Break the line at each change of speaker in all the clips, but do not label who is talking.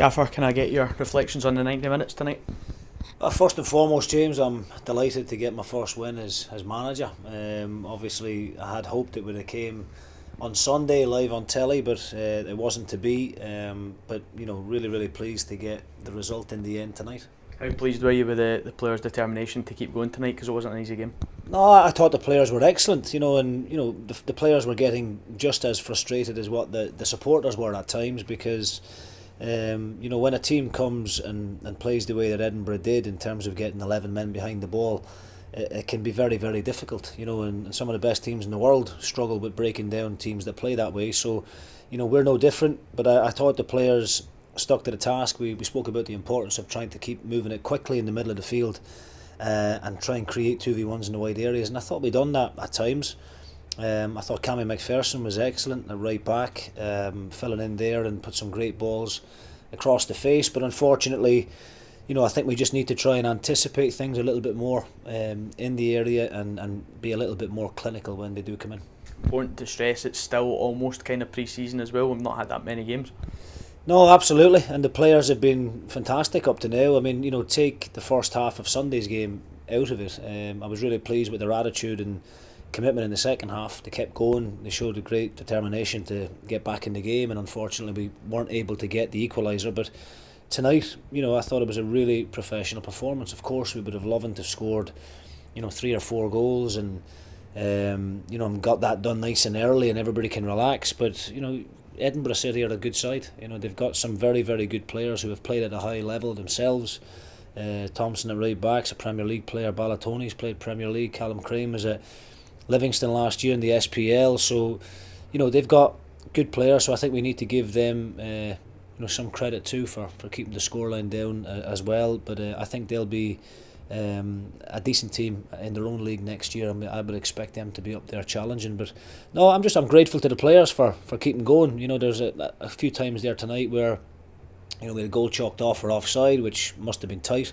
Gaffer, can I get your reflections on the 90 minutes tonight?
First and foremost, James, I'm delighted to get my first win as manager. Obviously, I had hoped it would have came on Sunday live on telly, but it wasn't to be. But really pleased to get the result in the end tonight.
How pleased were you with the players' determination to keep going tonight, because it wasn't an easy game?
No, I thought the players were excellent. The players were getting just as frustrated as what the supporters were at times, because when a team comes and plays the way that Edinburgh did in terms of getting 11 men behind the ball, it can be very difficult. And some of the best teams in the world struggle with breaking down teams that play that way. So, we're no different. But I thought the players stuck to the task. We spoke about the importance of trying to keep moving it quickly in the middle of the field and try and create 2v1s in the wide areas. And I thought we'd done that at times. I thought Cammy McPherson was excellent at right back, filling in there and put some great balls across the face. But unfortunately, I think we just need to try and anticipate things a little bit more in the area and be a little bit more clinical when they do come in.
Important to stress it's still almost kind of pre-season as well. We've not had that many games.
No, absolutely, and the players have been fantastic up to now. I mean, take the first half of Sunday's game out of it. I was really pleased with their attitude and commitment in the second half. They kept going. They showed a great determination to get back in the game, and unfortunately we weren't able to get the equaliser. But tonight, I thought it was a really professional performance. Of course, we would have loved to have scored 3 or 4 goals and got that done nice and early and everybody can relax. But Edinburgh City are a good side. They've got some very good players who have played at a high level themselves. Thompson at right back's a Premier League player. Balatoni's played Premier League. Callum Cream was at Livingston last year in the SPL. So they've got good players. So I think we need to give them some credit too for keeping the scoreline down as well. But I think they'll be a decent team in their own league next year. I would expect them to be up there challenging. But no, I'm grateful to the players for keeping going. There's a few times there tonight where we had a goal chalked off for offside, which must have been tight,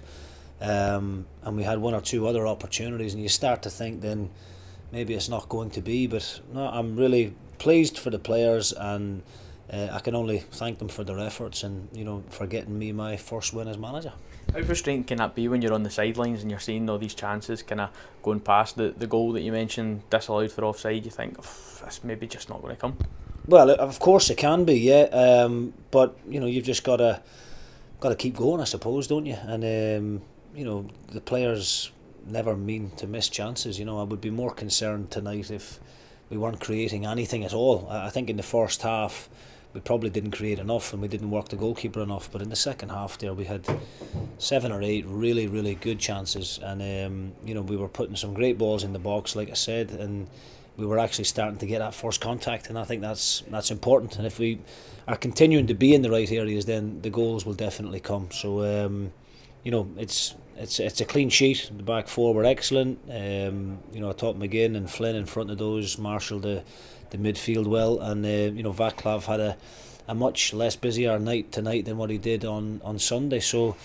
and we had 1 or 2 other opportunities, and you start to think then maybe it's not going to be. But no, I'm really pleased for the players, and I can only thank them for their efforts and for getting me my first win as manager.
How frustrating can that be when you're on the sidelines and you're seeing all these chances kind of going past the goal that you mentioned disallowed for offside? You think, that's maybe just not going to come.
Well, of course it can be, yeah. But you've just got to keep going, I suppose, don't you? And the players never mean to miss chances. I would be more concerned tonight if we weren't creating anything at all. I think in the first half we probably didn't create enough and we didn't work the goalkeeper enough. But in the second half there we had 7 or 8 really good chances, and we were putting some great balls in the box, like I said, and we were actually starting to get that first contact, and I think that's important. And if we are continuing to be in the right areas, then the goals will definitely come. So it's a clean sheet. The back 4 were excellent. I thought McGinn and Flynn in front of those marshalled the midfield well, and Vaclav had a much less busier night tonight than what he did on Sunday. So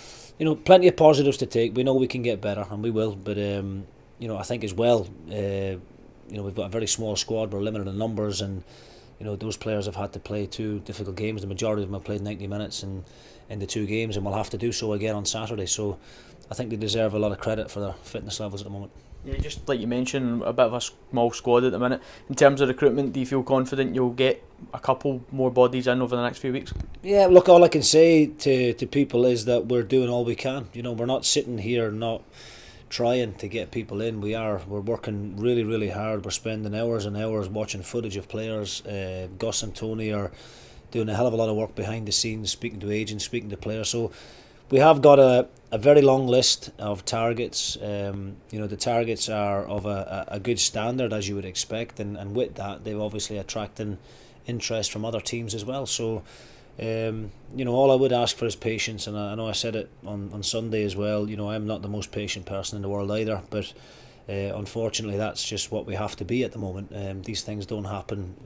plenty of positives to take. We know we can get better, and we will. But I think as well, we've got a very small squad. We're limited in numbers, and those players have had to play 2 difficult games. The majority of them have played 90 minutes in the 2 games, and will have to do so again on Saturday. So I think they deserve a lot of credit for their fitness levels at the moment.
Yeah, just like you mentioned, a bit of a small squad at the minute. In terms of recruitment, do you feel confident you'll get a couple more bodies in over the next few weeks?
Yeah, look, all I can say to people is that we're doing all we can. We're not sitting here not trying to get people in. We're working really hard. We're spending hours and hours watching footage of players. Gus and Tony are doing a hell of a lot of work behind the scenes, speaking to agents, speaking to players. So we have got a very long list of targets. The targets are of a good standard, as you would expect, and with that they've obviously attracting interest from other teams as well. So all I would ask for is patience, and I know I said it on Sunday as well. I'm not the most patient person in the world either, but unfortunately that's just what we have to be at the moment. These things don't happen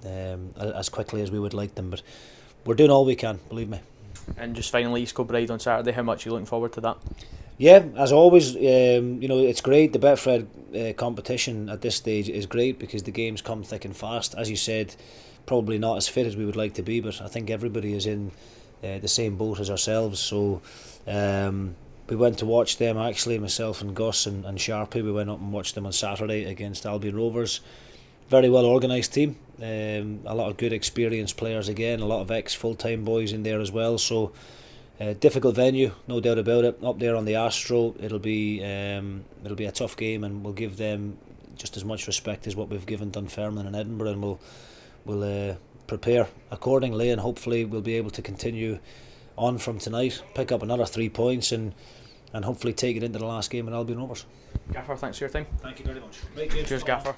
as quickly as we would like them, but we're doing all we can, believe me.
And just finally, East Kilbride on Saturday, how much are you looking forward to that?
Yeah, as always, it's great. The Betfred competition at this stage is great because the games come thick and fast. As you said, probably not as fit as we would like to be, but I think everybody is in the same boat as ourselves. So we went to watch them, actually, myself and Gus and Sharpie. We went up and watched them on Saturday against Albion Rovers. Very well organised team, a lot of good experienced players again, a lot of ex-full-time boys in there as well. So difficult venue, no doubt about it. Up there on the Astro, it'll be a tough game, and we'll give them just as much respect as what we've given Dunfermline and Edinburgh, and we'll prepare accordingly, and hopefully we'll be able to continue on from tonight, pick up another 3 points, and hopefully take it into the last game in Albion Rovers.
Gaffer, thanks for your time.
Thank you very much.
Cheers, Gaffer.